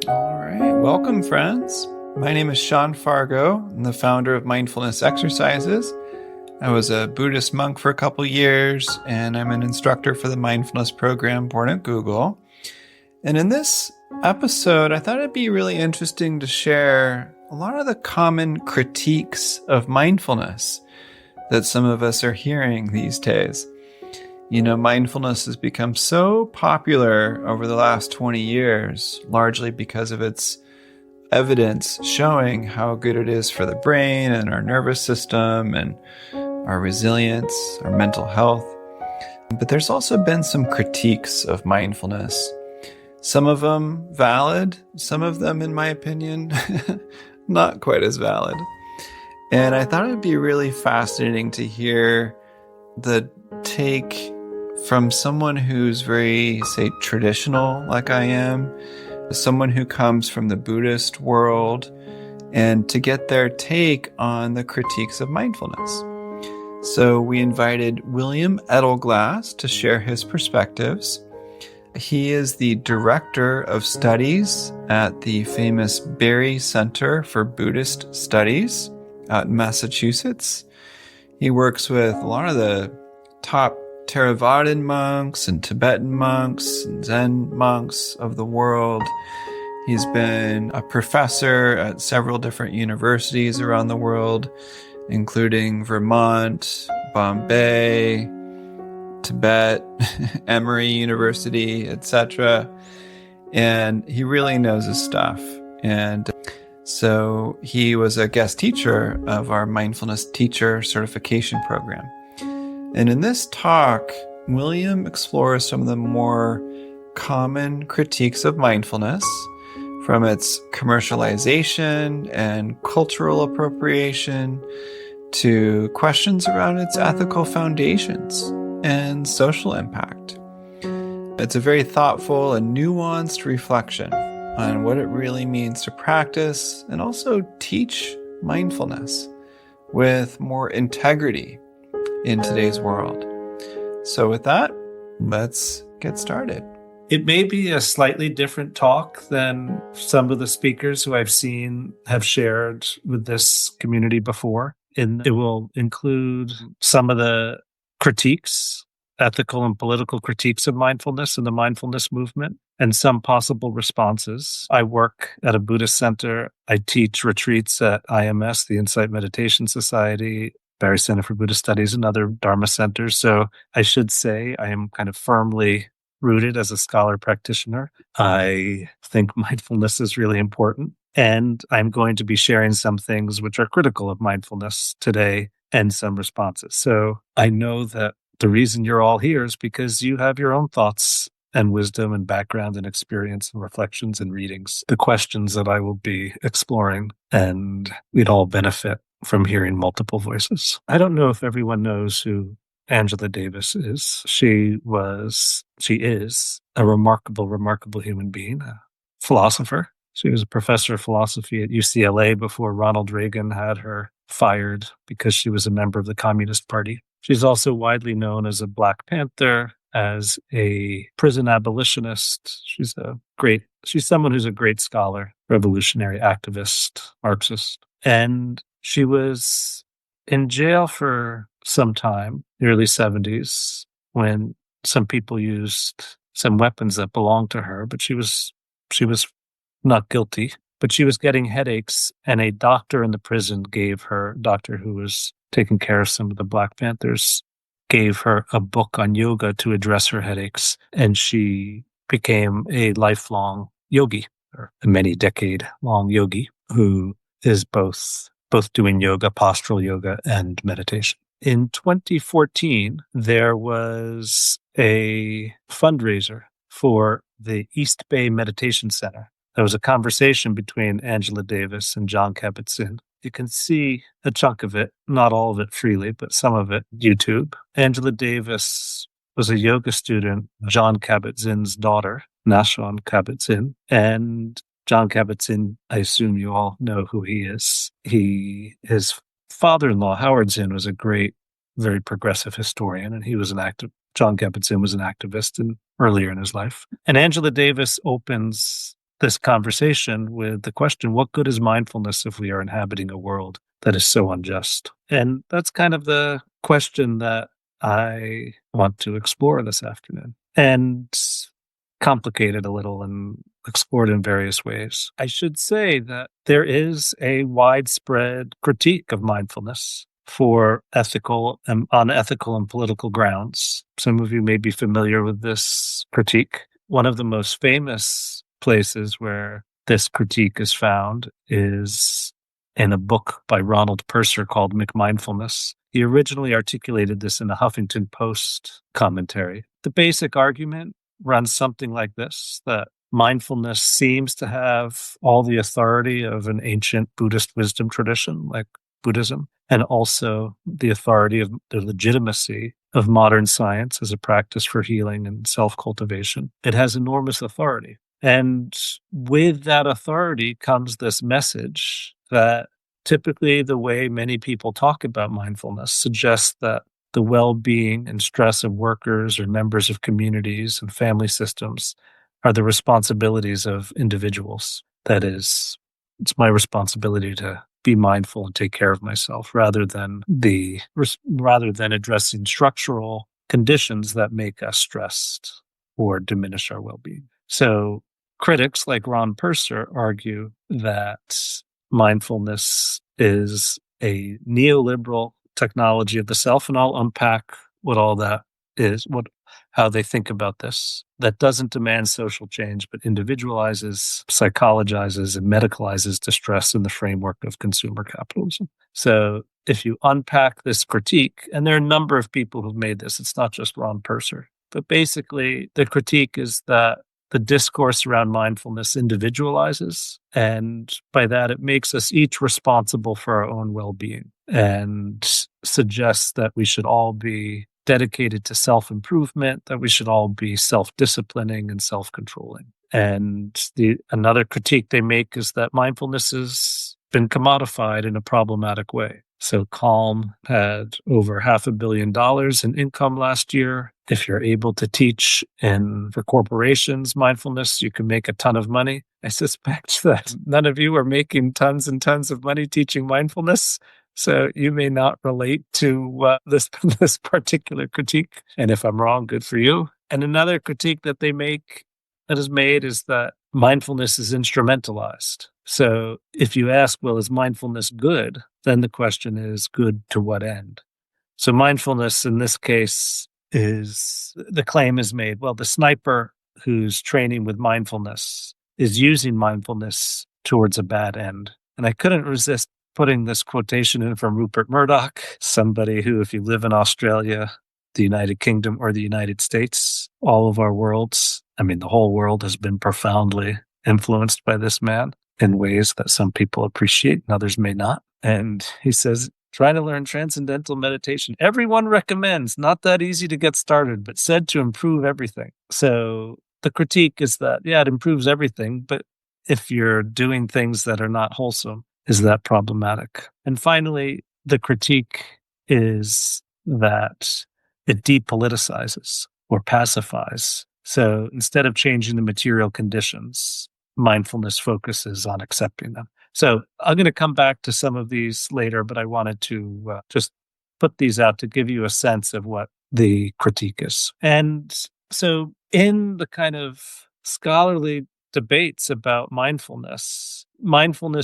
All right. Welcome, friends. My name is Sean Fargo. I'm the founder of Mindfulness Exercises. I was a Buddhist monk for a couple years, and I'm an instructor for the mindfulness program born at Google. And in this episode, I thought it'd be really interesting to share a lot of the common critiques of mindfulness that some of us are hearing these days. You know, mindfulness has become so popular over the last 20 years, largely because of its evidence showing how good it is for the brain and our nervous system and our resilience, our mental health. But there's also been some critiques of mindfulness. Some of them valid, some of them, in my opinion, not quite as valid. And I thought it'd be really fascinating to hear the take from someone who's very, say, traditional, like I am, someone who comes from the Buddhist world, and to get their take on the critiques of mindfulness. So we invited William Edelglass to share his perspectives. He is the director of studies at the famous Berry Center for Buddhist Studies out in Massachusetts. He works with a lot of the top Theravadan monks and Tibetan monks and Zen monks of the world. He's been a professor at several different universities around the world, including Vermont, Bombay, Tibet, Emory University, etc. And he really knows his stuff. And so he was a guest teacher of our mindfulness teacher certification program. And in this talk, William explores some of the more common critiques of mindfulness, from its commercialization and cultural appropriation to questions around its ethical foundations and social impact. It's a very thoughtful and nuanced reflection on what it really means to practice and also teach mindfulness with more integrity in today's world. So with that, let's get started. It may be a slightly different talk than some of the speakers who I've seen have shared with this community before. And it will include some of the critiques, ethical and political critiques of mindfulness and the mindfulness movement, and some possible responses. I work at a Buddhist center. I teach retreats at IMS, the Insight Meditation Society, Berry Center for Buddhist Studies, and other Dharma centers. So I should say I am kind of firmly rooted as a scholar practitioner. I think mindfulness is really important. And I'm going to be sharing some things which are critical of mindfulness today and some responses. So I know that the reason you're all here is because you have your own thoughts and wisdom and background and experience and reflections and readings, the questions that I will be exploring, and we'd all benefit from hearing multiple voices. I don't know if everyone knows who Angela Davis is. She is a remarkable human being, a philosopher. She was a professor of philosophy at UCLA before Ronald Reagan had her fired because she was a member of the Communist Party. She's also widely known as a Black Panther, as a prison abolitionist. She's someone who's a great scholar, revolutionary activist, Marxist. And she was in jail for some time, the early 70s, when some people used some weapons that belonged to her, but she was not guilty. But she was getting headaches, and a doctor in the prison doctor who was taking care of some of the Black Panthers, gave her a book on yoga to address her headaches, and she became a lifelong yogi, or a many-decade-long yogi, who is both doing yoga, postural yoga, and meditation. In 2014, there was a fundraiser for the East Bay Meditation Center. There was a conversation between Angela Davis and Jon Kabat-Zinn. You can see a chunk of it, not all of it freely, but some of it, YouTube. Angela Davis was a yoga student, Jon Kabat-Zinn's daughter, Nashon Kabat-Zinn, and Jon Kabat-Zinn, I assume you all know who he is. His father-in-law, Howard Zinn, was a great, very progressive historian, and he was Jon Kabat-Zinn was an activist earlier in his life. And Angela Davis opens this conversation with the question, what good is mindfulness if we are inhabiting a world that is so unjust? And that's kind of the question that I want to explore this afternoon and complicate it a little and explore it in various ways. I should say that there is a widespread critique of mindfulness for ethical and unethical and political grounds. Some of you may be familiar with this critique. One of the most famous places where this critique is found is in a book by Ronald Purser called McMindfulness. He originally articulated this in a Huffington Post commentary. The basic argument runs something like this, that mindfulness seems to have all the authority of an ancient Buddhist wisdom tradition like Buddhism, and also the authority of the legitimacy of modern science as a practice for healing and self-cultivation. It has enormous authority. And with that authority comes this message that typically the way many people talk about mindfulness suggests that the well-being and stress of workers or members of communities and family systems are the responsibilities of individuals. That is, it's my responsibility to be mindful and take care of myself rather than addressing structural conditions that make us stressed or diminish our well-being. So critics like Ron Purser argue that mindfulness is a neoliberal technology of the self, and I'll unpack what all that is, how they think about this, that doesn't demand social change, but individualizes, psychologizes, and medicalizes distress in the framework of consumer capitalism. So if you unpack this critique, and there are a number of people who've made this, it's not just Ron Purser, but basically the critique is that the discourse around mindfulness individualizes, and by that it makes us each responsible for our own well-being and suggests that we should all be dedicated to self-improvement, that we should all be self-disciplining and self-controlling. And another critique they make is that mindfulness has been commodified in a problematic way. So Calm had over $500 million in income last year. If you're able to teach for corporations mindfulness, you can make a ton of money. I suspect that none of you are making tons and tons of money teaching mindfulness. So you may not relate to this particular critique. And if I'm wrong, good for you. And another critique that is made is that mindfulness is instrumentalized. So if you ask, well, is mindfulness good? Then the question is, good to what end? So mindfulness in this case the claim is made, well, the sniper who's training with mindfulness is using mindfulness towards a bad end. And I couldn't resist putting this quotation in from Rupert Murdoch, somebody who, if you live in Australia, the United Kingdom, or the United States, all of our worlds, the whole world has been profoundly influenced by this man in ways that some people appreciate and others may not. And he says, try to learn transcendental meditation. Everyone recommends, not that easy to get started, but said to improve everything. So the critique is that, yeah, it improves everything, but if you're doing things that are not wholesome, is that problematic? And finally, the critique is that it depoliticizes or pacifies. So instead of changing the material conditions, mindfulness focuses on accepting them. So I'm going to come back to some of these later, but I wanted to just put these out to give you a sense of what the critique is. And so in the kind of scholarly debates about mindfulness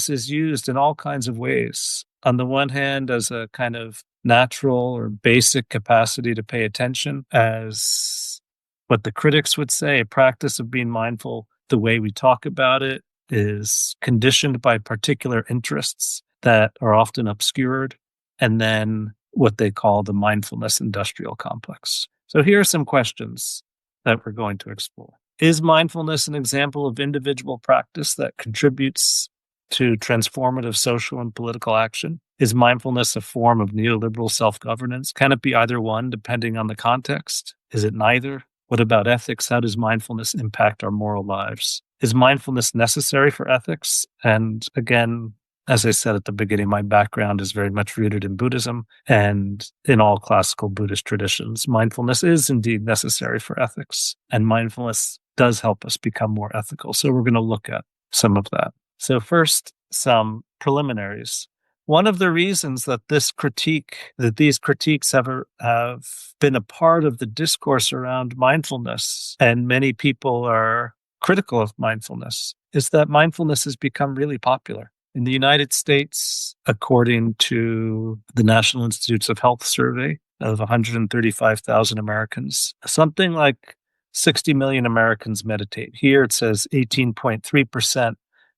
is used in all kinds of ways. On the one hand, as a kind of natural or basic capacity to pay attention, as what the critics would say, a practice of being mindful. The way we talk about it is conditioned by particular interests that are often obscured, and then what they call the mindfulness industrial complex. So here are some questions that we're going to explore. Is mindfulness an example of individual practice that contributes to transformative social and political action? Is mindfulness a form of neoliberal self-governance? Can it be either one, depending on the context? Is it neither? What about ethics? How does mindfulness impact our moral lives? Is mindfulness necessary for ethics? And again, As I said at the beginning, my background is very much rooted in Buddhism and in all classical Buddhist traditions. Mindfulness is indeed necessary for ethics, and mindfulness does help us become more ethical. So we're going to look at some of that. So first, some preliminaries. One of the reasons that these critiques have been a part of the discourse around mindfulness, and many people are critical of mindfulness, is that mindfulness has become really popular. In the United States, according to the National Institutes of Health survey of 135,000 Americans, something like 60 million Americans meditate. Here it says 18.3%.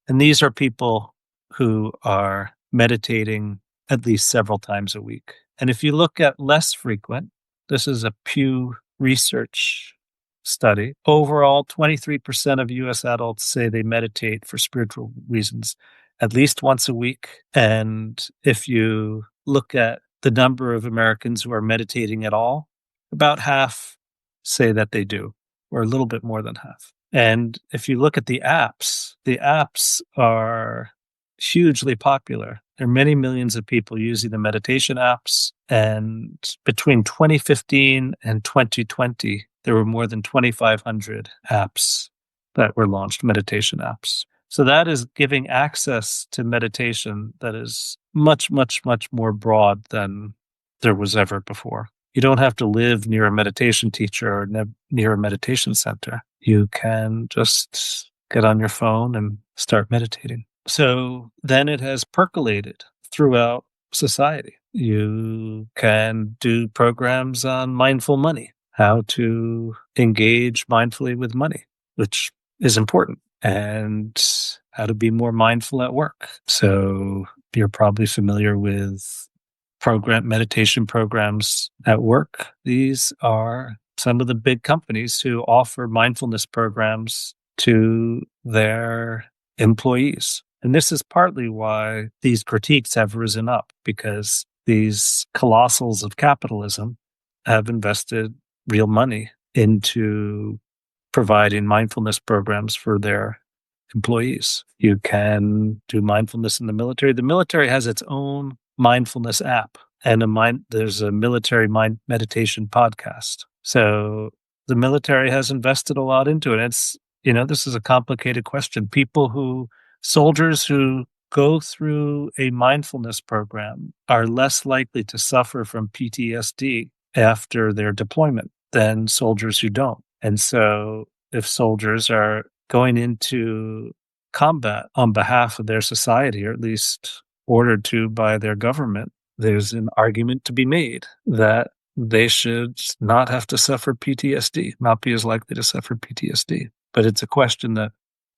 And these are people who are meditating at least several times a week. And if you look at less frequent, this is a Pew Research study. Overall, 23% of US adults say they meditate for spiritual reasons at least once a week. And if you look at the number of Americans who are meditating at all, about half say that they do, or a little bit more than half. And if you look at the apps are hugely popular. There are many millions of people using the meditation apps. And between 2015 and 2020, there were more than 2,500 apps that were launched, meditation apps. So that is giving access to meditation that is much, much, much more broad than there was ever before. You don't have to live near a meditation teacher or near a meditation center. You can just get on your phone and start meditating. So then it has percolated throughout society. You can do programs on mindful money, how to engage mindfully with money, which is important, and how to be more mindful at work. So you're probably familiar with meditation programs at work. These are some of the big companies who offer mindfulness programs to their employees. And this is partly why these critiques have risen up, because these colossals of capitalism have invested real money into providing mindfulness programs for their employees. You can do mindfulness in the military. The military has its own mindfulness app, and there's a military mind meditation podcast. So the military has invested a lot into it. It's, this is a complicated question. Soldiers who go through a mindfulness program are less likely to suffer from PTSD after their deployment than soldiers who don't. And so if soldiers are going into combat on behalf of their society, or at least ordered to by their government, there's an argument to be made that they should not have to suffer PTSD, not be as likely to suffer PTSD. But it's a question that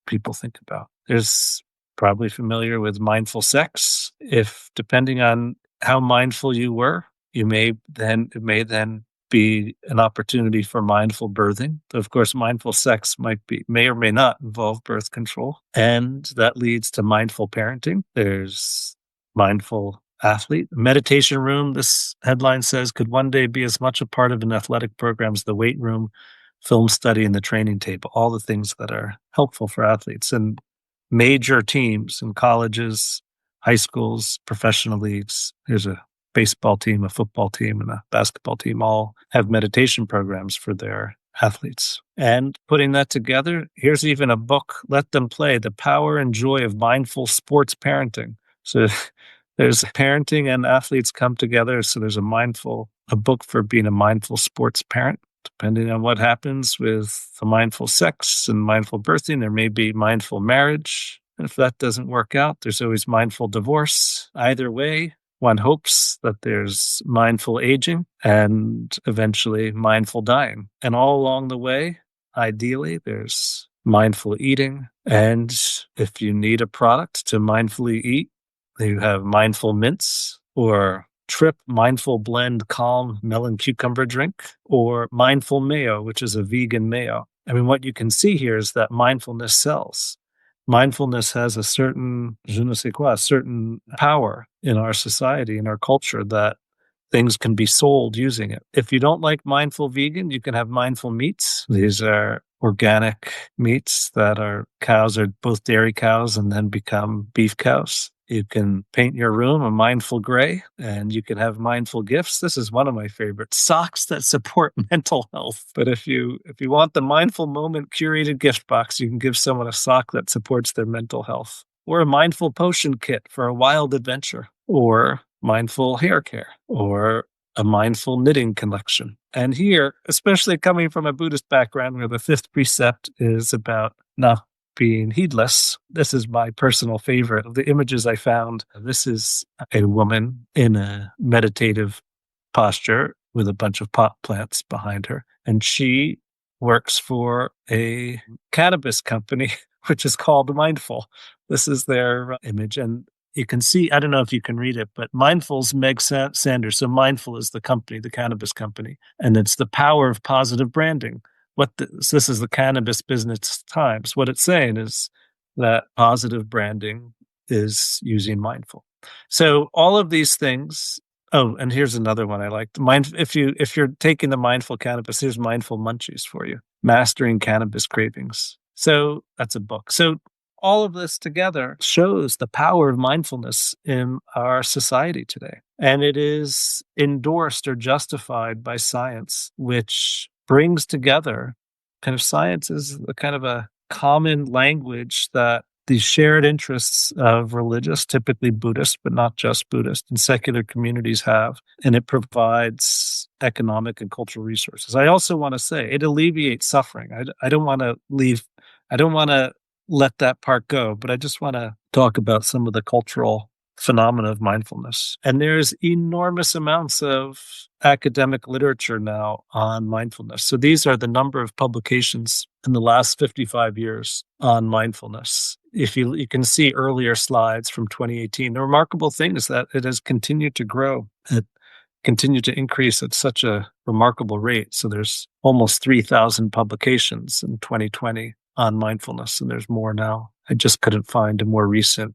people think about. There's probably familiar with mindful sex. If depending on how mindful you were, it may then be an opportunity for mindful birthing. Of course, mindful sex may or may not involve birth control. And that leads to mindful parenting. There's mindful athlete. Meditation room, this headline says, could one day be as much a part of an athletic program as the weight room, film study, and the training table, all the things that are helpful for athletes. And major teams in colleges, high schools, professional leagues, there's a baseball team, a football team, and a basketball team all have meditation programs for their athletes. And putting that together, here's even a book, Let Them Play, The Power and Joy of Mindful Sports Parenting. So there's parenting and athletes come together. So there's a book for being a mindful sports parent. Depending on what happens with the mindful sex and mindful birthing, there may be mindful marriage. And if that doesn't work out, there's always mindful divorce. Either way, one hopes that there's mindful aging and eventually mindful dying. And all along the way, ideally, there's mindful eating. And if you need a product to mindfully eat, you have mindful mints, or Trip Mindful Blend Calm Melon Cucumber Drink, or Mindful Mayo, which is a vegan mayo. I mean, what you can see here is that mindfulness sells. Mindfulness has a certain, je ne sais quoi, a certain power in our society, in our culture, that things can be sold using it. If you don't like mindful vegan, you can have mindful meats. These are organic meats that are cows are both dairy cows and then become beef cows. You can paint your room a mindful gray, and you can have mindful gifts. This is one of my favorites: socks that support mental health. But if you want the mindful moment curated gift box, you can give someone a sock that supports their mental health, or a mindful potion kit for a wild adventure, or mindful hair care, or a mindful knitting collection. And here, especially coming from a Buddhist background where the fifth precept is about not being heedless, this is my personal favorite of the images I found. This is a woman in a meditative posture with a bunch of pot plants behind her. And she works for a cannabis company, which is called Mindful. This is their image. And you can see, I don't know if you can read it, but Mindful's Meg Sanders. So Mindful is the company, the cannabis company. And it's the power of positive branding. So this is the Cannabis Business Times. What it's saying is that positive branding is using mindful. So all of these things. Oh, and here's another one I liked. If you're taking the mindful cannabis, here's mindful munchies for you. Mastering cannabis cravings. So that's a book. So all of this together shows the power of mindfulness in our society today. And it is endorsed or justified by science, which brings together kind of science is a kind of a common language that these shared interests of religious, typically Buddhist, but not just Buddhist, and secular communities have, and it provides economic and cultural resources. I also want to say it alleviates suffering. I don't want to let that part go, but I just want to talk about some of the cultural phenomena of mindfulness. And there's enormous amounts of academic literature now on mindfulness. So these are the number of publications in the last 55 years on mindfulness. If you can see earlier slides from 2018, the remarkable thing is that it has continued to grow. It continued to increase at such a remarkable rate. So there's almost 3,000 publications in 2020 on mindfulness, and there's more now. I just couldn't find a more recent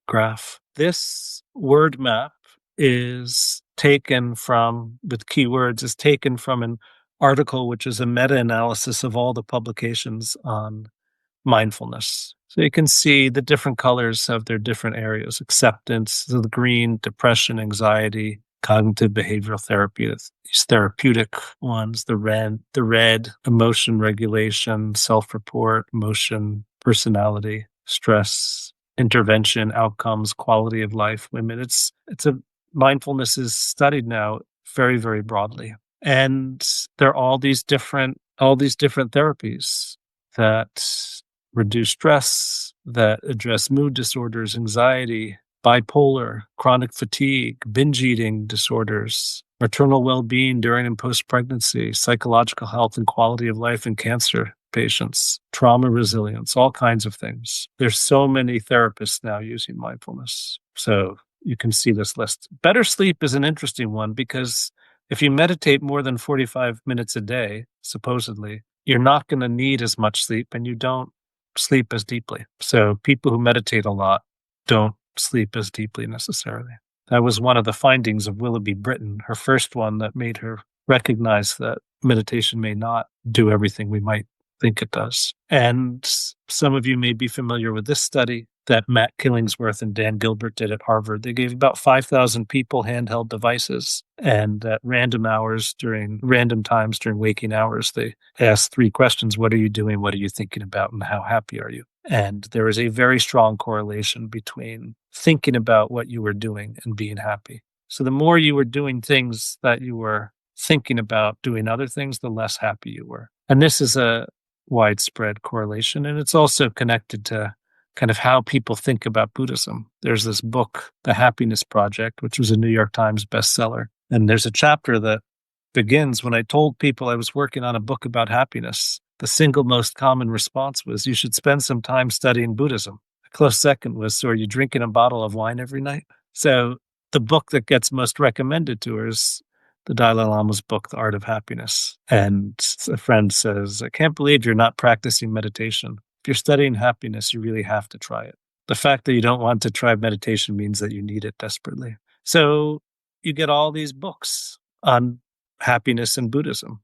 graph. This word map is taken from, with keywords, is taken from an article which is a meta-analysis of all the publications on mindfulness. So you can see the different colors have their different areas: acceptance, so the green, depression, anxiety, cognitive behavioral therapy, these therapeutic ones, the red, emotion regulation, self-report, emotion, personality, stress, intervention, outcomes, quality of life, women. Mindfulness is studied now very, very broadly. And there are all these different therapies that reduce stress, that address mood disorders, anxiety, bipolar, chronic fatigue, binge eating disorders, maternal well-being during and post-pregnancy, psychological health and quality of life in cancer patients, trauma resilience, all kinds of things. There's so many therapists now using mindfulness. So you can see this list. Better sleep is an interesting one because if you meditate more than 45 minutes a day, supposedly, you're not going to need as much sleep and you don't sleep as deeply. So people who meditate a lot don't sleep as deeply necessarily. That was one of the findings of Willoughby Britton, her first one that made her recognize that meditation may not do everything we might think it does. And some of you may be familiar with this study that Matt Killingsworth and Dan Gilbert did at Harvard. They gave about 5,000 people handheld devices, and at random times during waking hours, they asked 3 questions: what are you doing, what are you thinking about, and how happy are you? And there is a very strong correlation between thinking about what you were doing and being happy. So the more you were doing things that you were thinking about doing other things, the less happy you were. And this is a widespread correlation, and it's also connected to kind of how people think about Buddhism. There's this book, The Happiness Project, which was a New York Times bestseller. And there's a chapter that begins, when I told people I was working on a book about happiness, the single most common response was, you should spend some time studying Buddhism. A close second was, so are you drinking a bottle of wine every night? So the book that gets most recommended to her is the Dalai Lama's book, The Art of Happiness. And a friend says, I can't believe you're not practicing meditation. If you're studying happiness, you really have to try it. The fact that you don't want to try meditation means that you need it desperately. So you get all these books on happiness and Buddhism,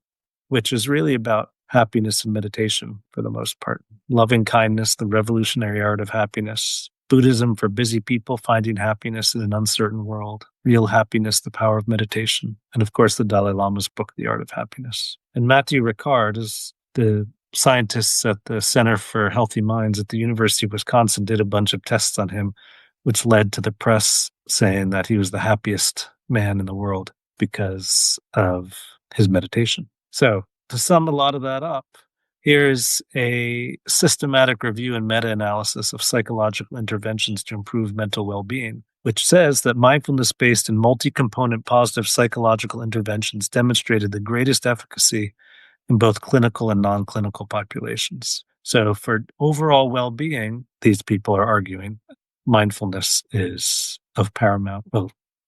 which is really about happiness and meditation for the most part. Loving Kindness, The Revolutionary Art of Happiness, Buddhism for busy people finding happiness in an uncertain world, Real Happiness, The Power of Meditation, and of course the Dalai Lama's book, The Art of Happiness. And Matthew Ricard is the scientists at the Center for Healthy Minds at the University of Wisconsin did a bunch of tests on him, which led to the press saying that he was the happiest man in the world because of his meditation. So to sum a lot of that up, here's a systematic review and meta-analysis of psychological interventions to improve mental well-being, which says that mindfulness-based and multi-component positive psychological interventions demonstrated the greatest efficacy in both clinical and non-clinical populations. So for overall well-being, these people are arguing mindfulness is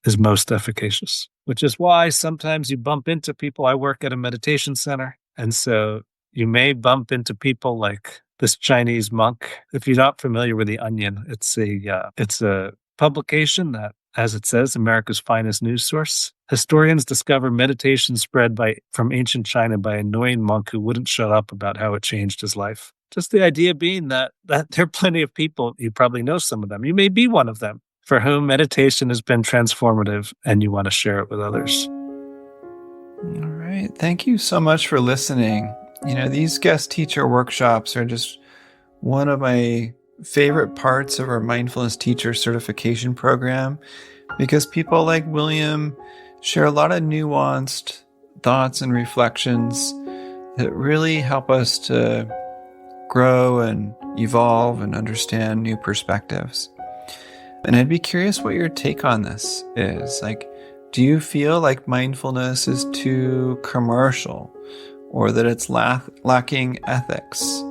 is most efficacious, which is why sometimes you bump into people. I work at a meditation center, and so you may bump into people like this Chinese monk. If you're not familiar with The Onion, it's a publication that, as it says, America's finest news source. Historians discover meditation spread from ancient China by an annoying monk who wouldn't shut up about how it changed his life. Just the idea being that there are plenty of people, you probably know some of them, you may be one of them, for whom meditation has been transformative and you want to share it with others. All right. Thank you so much for listening. These guest teacher workshops are just one of my favorite parts of our mindfulness teacher certification program, because people like William share a lot of nuanced thoughts and reflections that really help us to grow and evolve and understand new perspectives. And I'd be curious what your take on this is. Do you feel like mindfulness is too commercial, or that it's lacking ethics,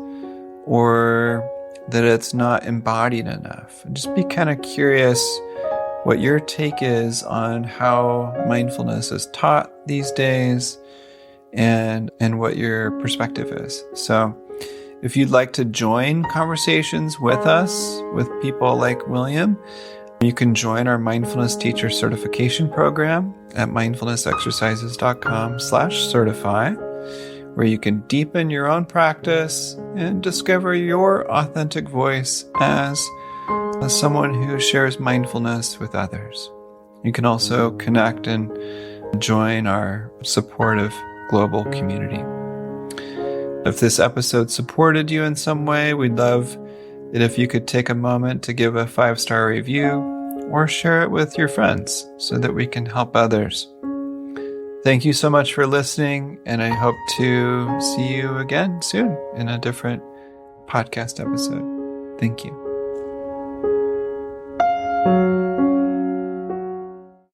or that it's not embodied enough? And just be kind of curious what your take is on how mindfulness is taught these days and what your perspective is. So if you'd like to join conversations with us, with people like William, you can join our Mindfulness Teacher Certification Program at mindfulnessexercises.com/certify, where you can deepen your own practice and discover your authentic voice as someone who shares mindfulness with others. You can also connect and join our supportive global community. If this episode supported you in some way, we'd love it if you could take a moment to give a 5-star review or share it with your friends so that we can help others. Thank you so much for listening, and I hope to see you again soon in a different podcast episode. Thank you.